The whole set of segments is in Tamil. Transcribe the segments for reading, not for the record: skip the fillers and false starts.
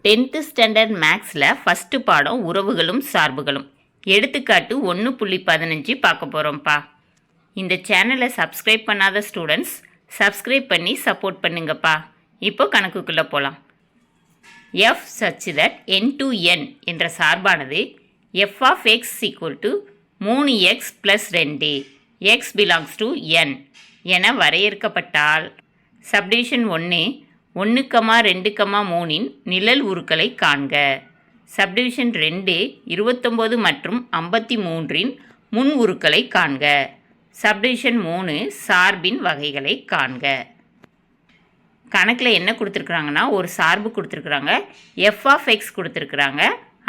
10th ஸ்டாண்டர்ட் மேக்ஸில் ஃபஸ்ட்டு பாடம் உறவுகளும் சார்புகளும். எடுத்துக்காட்டு 1.15 பார்க்க போகிறோம்ப்பா. இந்த சேனலை சப்ஸ்கிரைப் பண்ணாத ஸ்டூடெண்ட்ஸ் சப்ஸ்கிரைப் பண்ணி சப்போர்ட் பண்ணுங்கப்பா. இப்போ கணக்குக்குள்ளே போகலாம். f such that n to n என்ற சார்பானது f of x equal to 3x plus 2 x belongs to n என வரையறுக்கப்பட்டால் சப்டிவிஷன் 1, நிழல் உருக்களை காண்க. சப்டிவிஷன் 2, 29 மற்றும் 53 முன் உருக்களை காண்க. சப்டிவிஷன் 3, சார்பின் வகைகளை காண்க. கணக்கில் என்ன கொடுத்துருக்குறாங்கன்னா, ஒரு சார்பு கொடுத்துருக்குறாங்க, எஃப் ஆஃப் எக்ஸ் கொடுத்துருக்குறாங்க,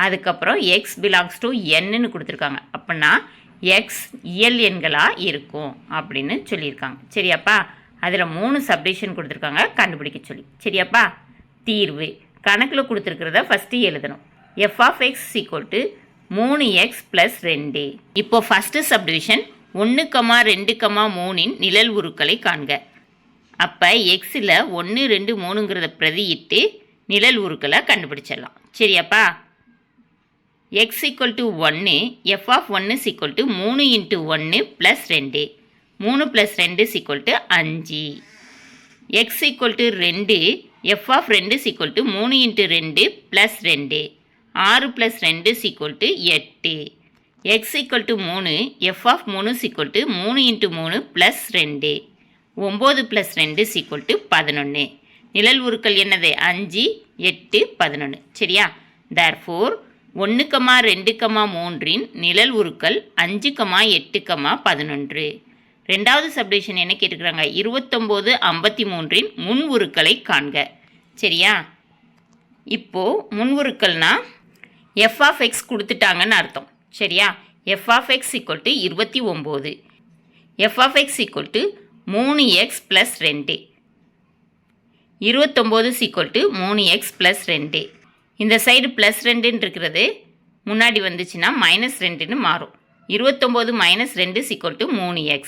அதுக்கப்புறம் எக்ஸ் பிலாங்ஸ் டு என்னன்னு கொடுத்துருக்காங்க. அப்படின்னா எக்ஸ் இயல் எண்களாக இருக்கும் அப்படின்னு சொல்லியிருக்காங்க. சரியாப்பா? அதில் 3 சப்டிவிஷன் கொடுத்துருக்காங்க, கண்டுபிடிக்க சொல்லி. சரியாப்பா? தீர்வு கணக்கில் கொடுத்துருக்கிறத ஃபஸ்ட்டு எழுதணும். F of x equal to 3x + 2. இப்போ ஃபஸ்ட்டு சப்டிவிஷன் 1, 2, 3 நிழல் உருக்களை காண்க. அப்போ எக்ஸில் 1, 2, 3ங்கிறத பிரதியிட்டு நிழல் உருக்களை கண்டுபிடிச்சிடலாம். சரியாப்பா? X equal to 1, f of 1 equal to 3 × 1 + 2. 3 + 2 = 5. X equal to 2, f of 2 equal to 3 × 2 + 2. 6 + 2 = 8. X equal to 3, f of 3 equal to 3 × 3 + 2. 9 + 2 = 11. நிழல் உருக்கள் என்னது? 5, 8, 11. சரியா? therefore 1, 2, 3 நிழல் உருக்கள் 5, 8, 11. ரெண்டாவது சப்டிவிஷன் என்ன கேட்டுக்கிறாங்க? 29, 53 முன் உருக்களை காண்க. சரியா? இப்போது முன் உருக்கள்னா எஃப் ஆஃப் எக்ஸ் கொடுத்துட்டாங்கன்னு அர்த்தம். சரியா? F of x equal to 29, f of x equal to 3x + 2. 29 = 3x + 2. இந்த சைடு +2 இருக்கிறது முன்னாடி வந்துச்சுன்னா -2ன்னு மாறும். 29 - 2 = 3x.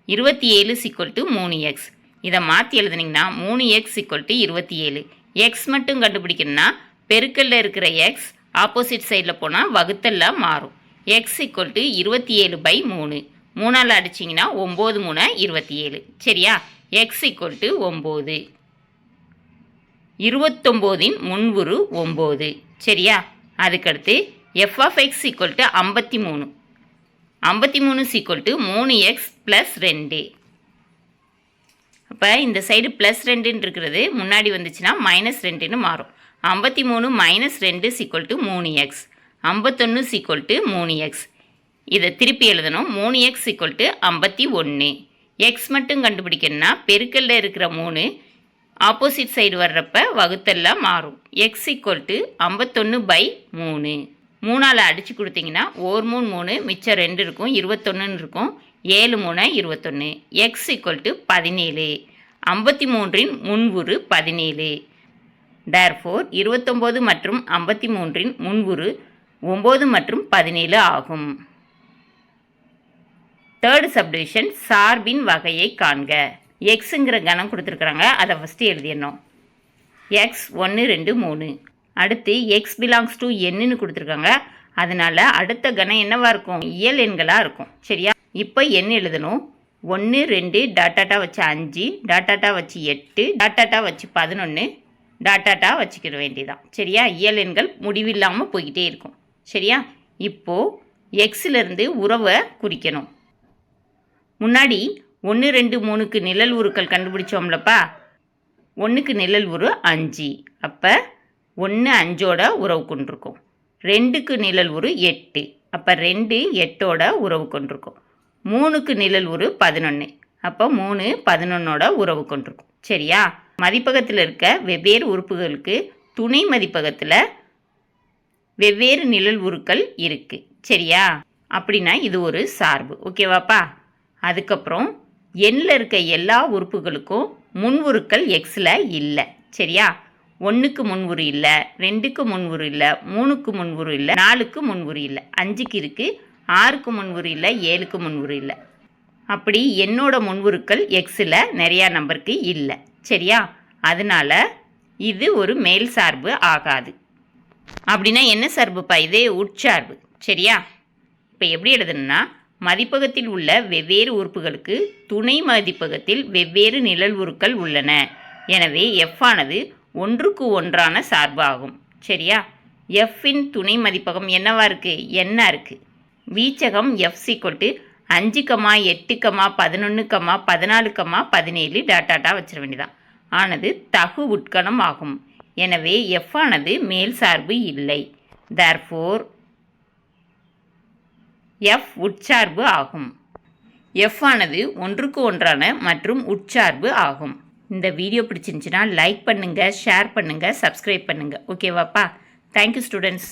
27 = 3x. இதை மாற்றி எழுதுனீங்கன்னா 3x = 27. எக்ஸ் மட்டும் கண்டுபிடிக்கணும்னா பெருக்கல்ல இருக்கிற எக்ஸ் ஆப்போசிட் சைடில் போனால் வகுத்தல்ல மாறும். எக்ஸ் = 27/3. 3ஆல் அடிச்சிங்கன்னா 9 3 27. சரியா? எக்ஸ் = 9. 29 முன்வுரு 9. சரியா? அதுக்கடுத்து எஃப் ஆஃப் எக்ஸ் = 53. 53 = 3x + 2. அப்போ இந்த சைடு +2 இருக்கிறது முன்னாடி வந்துச்சுன்னா -2ன்னு மாறும். 53 - 2 = 3x. 51 = 3x. இதை திருப்பி எழுதணும். 3x = 51. எக்ஸ் மட்டும் கண்டுபிடிக்கணும்னா பெருக்கல்ல இருக்கிற 3 ஆப்போசிட் சைடு வர்றப்ப வகுத்தல்ல மாறும். எக்ஸ் = 51/3. 3ஆல் அடித்து கொடுத்தீங்கன்னா 1 3 3 மிச்சம் 2 இருக்கும், 21 இருக்கும். 7 3 21. எக்ஸ் = 17. 53 முன்வுரு 17. therefore 29 மற்றும் 53 முன்வுரு 9 மற்றும் 17 ஆகும். தேர்டு சப்டிவிஷன் சார்பின் வகையை காண்க. எக்ஸுங்கிற கணம் கொடுத்துருக்குறாங்க, அதை ஃபஸ்ட்டு எழுதிடணும். எக்ஸ் 1, 2, 3. அடுத்து எக்ஸ் பிலாங்ஸ் டு என்னன்னு கொடுத்துருக்காங்க. அதனால அடுத்த கணம் என்னவாக இருக்கும்? இயல் எண்களாக இருக்கும். சரியா? இப்போ என்ன எழுதணும்? 1, 2 டாட்டாட்டா வச்சு 5, டாட்டாட்டா வச்சு 8, டாட்டாட்டா வச்சு 11, டாட்டாட்டா வச்சுக்கிற வேண்டியதான். சரியா? இயல் எண்கள் முடிவில்லாமல் போய்கிட்டே இருக்கும். சரியா? இப்போது எக்ஸிலிருந்து உறவை குறிக்கணும். முன்னாடி 1, 2, 3க்கு நிழல் உருக்கள் கண்டுபிடிச்சோம்லப்பா. 1க்கு நிழல் உரு 5. அப்போ 1 5ஓட உறவு கொண்டிருக்கும். 2க்கு நிழல் உரு 8. அப்போ 2 8ஓட உறவு கொண்டிருக்கும். 3க்கு நிழல் உரு 11. அப்போ 3 11ஓட உறவு கொண்டிருக்கும். சரியா? மதிப்பகத்தில் இருக்க வெவ்வேறு உறுப்புகளுக்கு துணை மதிப்பகத்தில் வெவ்வேறு நிழல் உருக்கள் இருக்குது. சரியா? அப்படின்னா இது ஒரு சார்பு. ஓகேவாப்பா? அதுக்கப்புறம் எண்ணில் இருக்க எல்லா உறுப்புகளுக்கும் முன் உருக்கள் எக்ஸில் இல்லை. சரியா? 1க்கு முன்வுரு இல்லை, 2க்கு முன்வுரு இல்லை, 3க்கு முன்வுரு இல்லை, 4க்கு முன்வுரு இல்லை, 5க்கு இருக்குது, 6க்கு முன்வுரு இல்லை, 7க்கு முன்வுரு இல்லை. அப்படி என்னோட முன்வுருக்கள் எக்ஸில் நிறையா நம்பருக்கு இல்லை. சரியா? அதனால் இது ஒரு மேல் சார்பு ஆகாது. அப்படின்னா என்ன சார்புப்பா இது? உட்சார்பு. சரியா? இப்போ எப்படி எழுதணும்னா, மதிப்பகத்தில் உள்ள வெவ்வேறு உறுப்புகளுக்கு துணை மதிப்பகத்தில் வெவ்வேறு நிழல் உருக்கள் உள்ளன. எனவே எஃப் ஆனது ஒன்றுக்கு ஒன்றான சார்பு ஆகும். சரியா? எஃப்பின் துணை மதிப்பகம் என்னவா இருக்குது? எண்ணா இருக்குது. வீச்சகம் எஃப் = 5, 8, 11, 14, 17 டாட்டாட்டாக வச்சிட வேண்டியதான். ஆனது தகு உட்கணம் ஆகும். எனவே எஃப் ஆனது மேல் சார்பு இல்லை. தேர்ஃபோர் எஃப் உட்சார்பு ஆகும். எஃப் ஆனது ஒன்றுக்கு ஒன்றான மற்றும் உட்சார்பு ஆகும். இந்த வீடியோ பிடிச்சிருந்துச்சுன்னா லைக் பண்ணுங்கள், ஷேர் பண்ணுங்கள், சப்ஸ்கிரைப் பண்ணுங்கள். ஓகேவாப்பா? Thank you students.